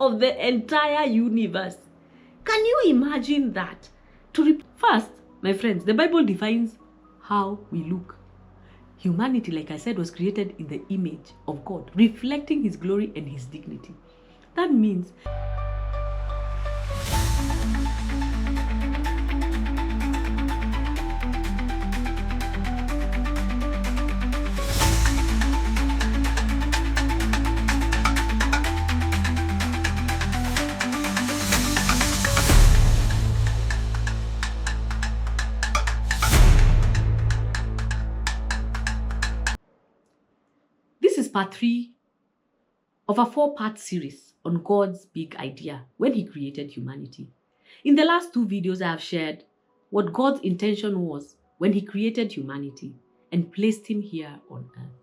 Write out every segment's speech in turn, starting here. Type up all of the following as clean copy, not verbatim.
of the entire universe. Can you imagine that? First, my friends, the Bible defines how we look. Humanity, like I said, was created in the image of God, reflecting his glory and his dignity. That means this is part 3 of a 4-part series on God's big idea when he created humanity. In the last 2 videos, I have shared what God's intention was when he created humanity and placed him here on earth.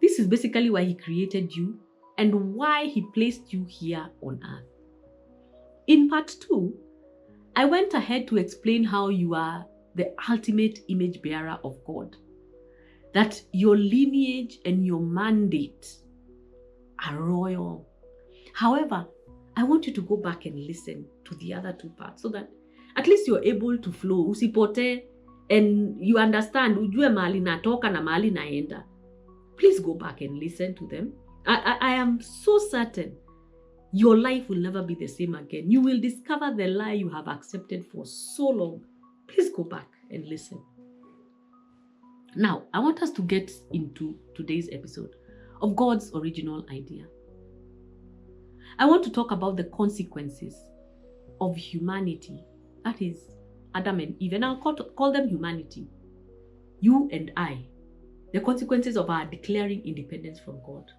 This is basically why he created you and why he placed you here on earth. In part 2, I went ahead to explain how you are the ultimate image bearer of God, that your lineage and your mandate are royal. However, I want you to go back and listen to the other 2 parts so that at least you're able to flow, usipote, and you understand, ujue mahali natoka na mahali naenda. Please go back and listen to them. I am so certain your life will never be the same again. You will discover the lie you have accepted for so long. Please go back and listen. Now, I want us to get into today's episode of God's original idea. I want to talk about the consequences of humanity, that is Adam and Eve, and I'll call them humanity, you and I, the consequences of our declaring independence from God.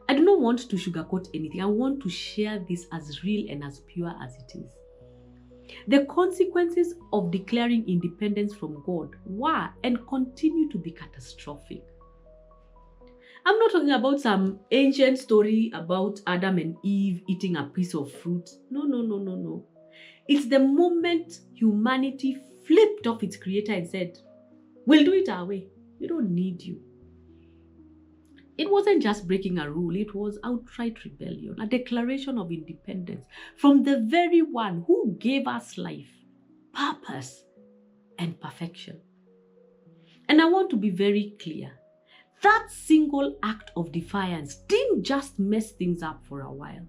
I do not want to sugarcoat anything. I want to share this as real and as pure as it is. The consequences of declaring independence from God were and continue to be catastrophic. I'm not talking about some ancient story about Adam and Eve eating a piece of fruit. No. It's the moment humanity flipped off its creator and said, we'll do it our way. We don't need you. It wasn't just breaking a rule, it was outright rebellion, a declaration of independence from the very one who gave us life, purpose, and perfection. And I want to be very clear. That single act of defiance didn't just mess things up for a while.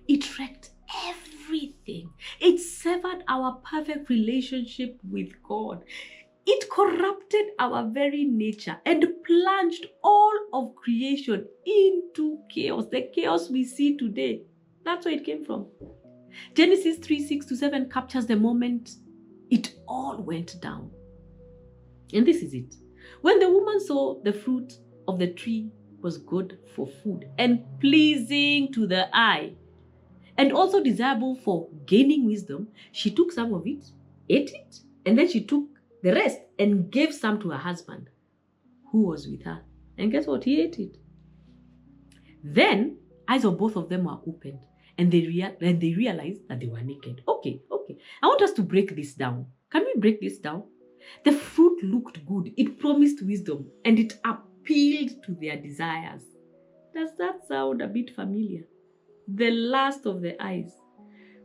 It wrecked everything. It severed our perfect relationship with God. It corrupted our very nature and plunged all of creation into chaos. The chaos we see today, that's where it came from. Genesis 3:6-7 captures the moment it all went down. And this is it. When the woman saw the fruit of the tree was good for food and pleasing to the eye, and also desirable for gaining wisdom, she took some of it, ate it, and then she took the rest and gave some to her husband who was with her. And guess what? He ate it. Then eyes of both of them were opened and they realized that they were naked. Okay. I want us to break this down. Can we break this down? The fruit looked good. It promised wisdom and it appealed to their desires. Does that sound a bit familiar? The lust of the eyes,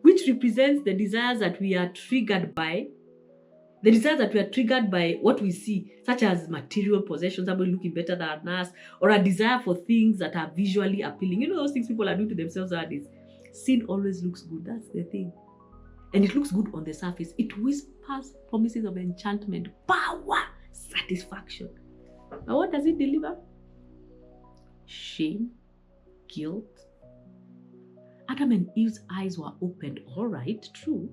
which represents the desires that we are triggered by. The desires that we are triggered by what we see, such as material possessions, somebody looking better than us, or a desire for things that are visually appealing. You know those things people are doing to themselves nowadays. Sin always looks good. That's the thing. And it looks good on the surface. It whispers promises of enchantment, power, satisfaction. But what does it deliver? Shame, guilt. Adam and Eve's eyes were opened, all right, true,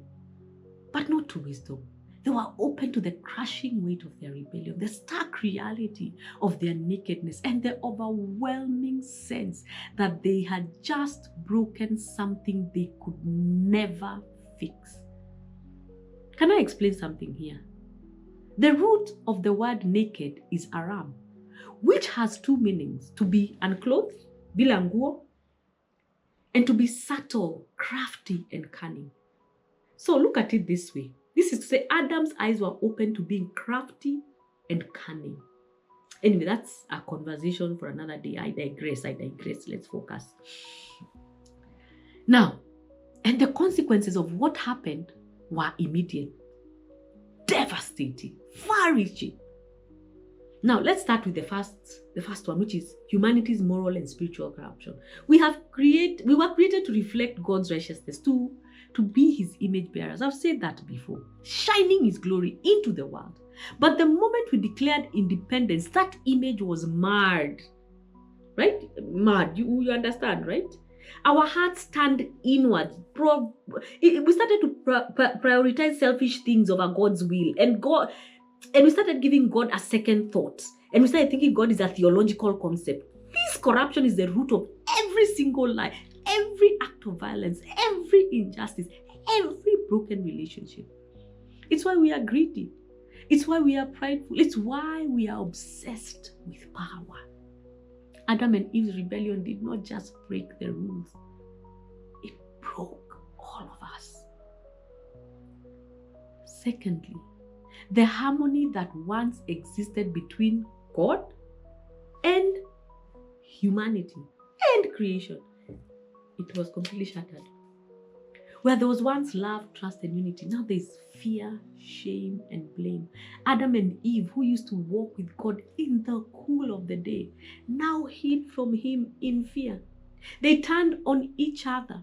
but not to wisdom. They were open to the crushing weight of their rebellion, the stark reality of their nakedness, and the overwhelming sense that they had just broken something they could never fix. Can I explain something here? The root of the word naked is Aram, which has 2 meanings: to be unclothed, bila nguo, and to be subtle, crafty, and cunning. So look at it this way. This is to say Adam's eyes were open to being crafty and cunning. Anyway, that's a conversation for another day. I digress. Let's focus. Now, and the consequences of what happened were immediate, devastating, far-reaching. Now, let's start with the first one, which is humanity's moral and spiritual corruption. We were created to reflect God's righteousness, to be his image bearers. I've said that before, shining his glory into the world. But the moment we declared independence, that image was marred, right? Marred, you understand, right? Our hearts turned inwards. We started to prioritize selfish things over God's will, and we started giving God a second thought. And we started thinking God is a theological concept. This corruption is the root of every single lie, every act of violence, every injustice, every broken relationship. It's why we are greedy. It's why we are prideful. It's why we are obsessed with power. Adam and Eve's rebellion did not just break the rules. It broke all of us. Secondly, the harmony that once existed between God and humanity and creation, it was completely shattered. Where there was once love, trust, and unity, now there is fear, shame, and blame. Adam and Eve, who used to walk with God in the cool of the day, now hid from him in fear. They turned on each other.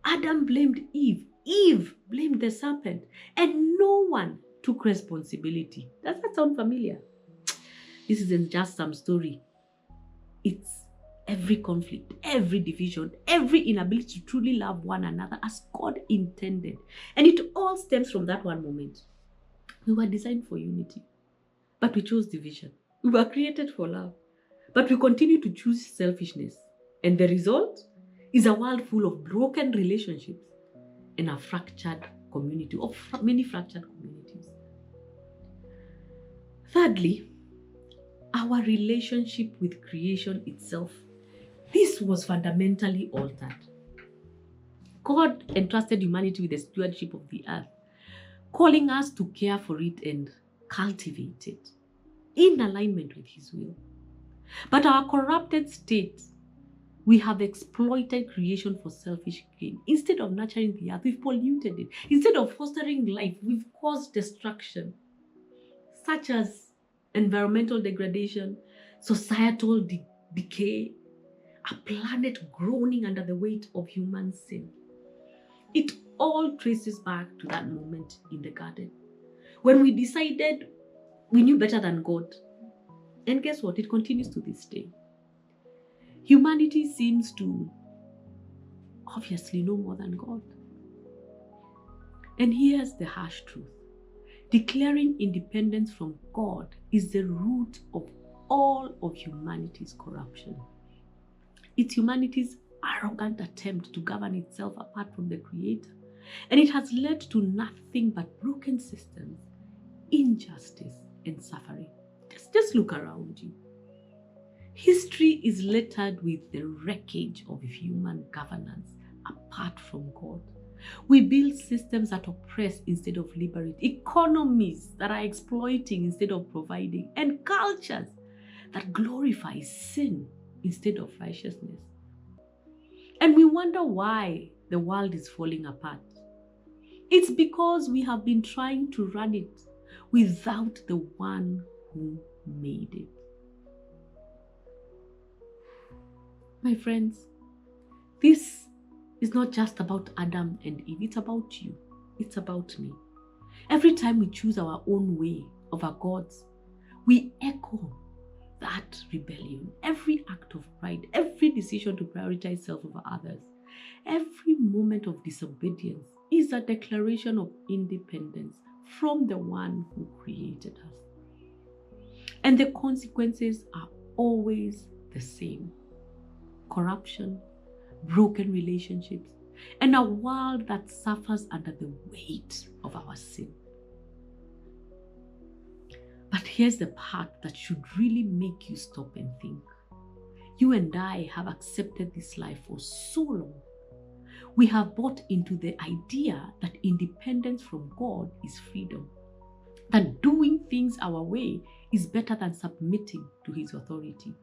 Adam blamed Eve. Eve blamed the serpent. And no one took responsibility. Does that sound familiar? This isn't just some story. It's every conflict, every division, every inability to truly love one another as God intended. And it all stems from that one moment. We were designed for unity, but we chose division. We were created for love, but we continue to choose selfishness. And the result is a world full of broken relationships and a fractured community, of many fractured communities. Thirdly, our relationship with creation itself. This was fundamentally altered. God entrusted humanity with the stewardship of the earth, calling us to care for it and cultivate it in alignment with his will. But our corrupted state, we have exploited creation for selfish gain. Instead of nurturing the earth, we've polluted it. Instead of fostering life, we've caused destruction, such as environmental degradation, societal decay, a planet groaning under the weight of human sin. It all traces back to that moment in the garden when we decided we knew better than God. And guess what? It continues to this day. Humanity seems to obviously know more than God. And here's the harsh truth. Declaring independence from God is the root of all of humanity's corruption. It's humanity's arrogant attempt to govern itself apart from the Creator. And it has led to nothing but broken systems, injustice, and suffering. Just look around you. History is littered with the wreckage of human governance apart from God. We build systems that oppress instead of liberate, economies that are exploiting instead of providing, and cultures that glorify sin instead of righteousness. And we wonder why the world is falling apart. It's because we have been trying to run it without the one who made it. My friends, this is not just about Adam and Eve. It's about you. It's about me. Every time we choose our own way over God's, we echo that rebellion. Every act of pride, every decision to prioritize self over others, every moment of disobedience is a declaration of independence from the one who created us. And the consequences are always the same. Corruption, broken relationships, and a world that suffers under the weight of our sin. But here's the part that should really make you stop and think. You and I have accepted this life for so long. We have bought into the idea that independence from God is freedom. that doing things our way is better than submitting to his authority.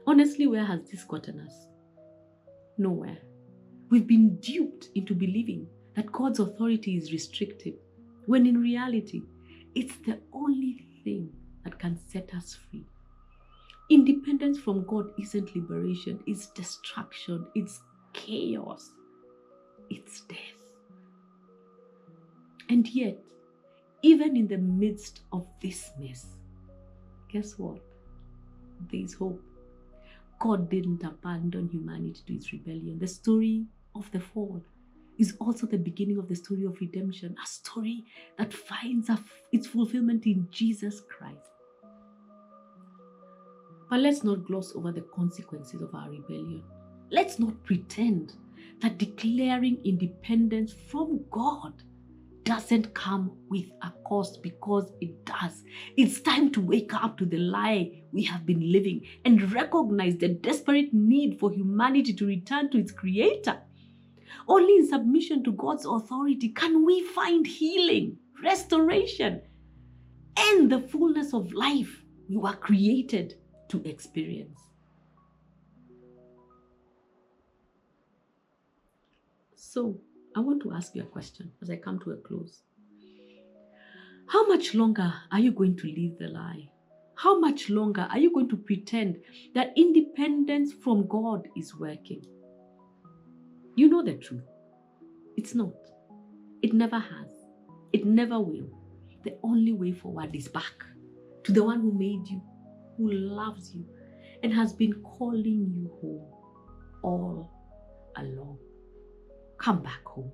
Honestly, where has this gotten us? Nowhere. We've been duped into believing that God's authority is restrictive, when in reality, it's the only thing that can set us free. Independence from God isn't liberation, it's destruction, it's chaos, it's death. And yet, even in the midst of this mess, guess what? There's hope. God didn't abandon humanity to its rebellion. The story of the fall is also the beginning of the story of redemption, a story that finds its fulfillment in Jesus Christ. But let's not gloss over the consequences of our rebellion. Let's not pretend that declaring independence from God doesn't come with a cost, because it does. It's time to wake up to the lie we have been living and recognize the desperate need for humanity to return to its Creator. Only in submission to God's authority can we find healing, restoration, and the fullness of life we were created to experience. So, I want to ask you a question as I come to a close. How much longer are you going to live the lie? How much longer are you going to pretend that independence from God is working? You know the truth. It's not. It never has. It never will. The only way forward is back to the one who made you, who loves you, and has been calling you home all along. Come back home.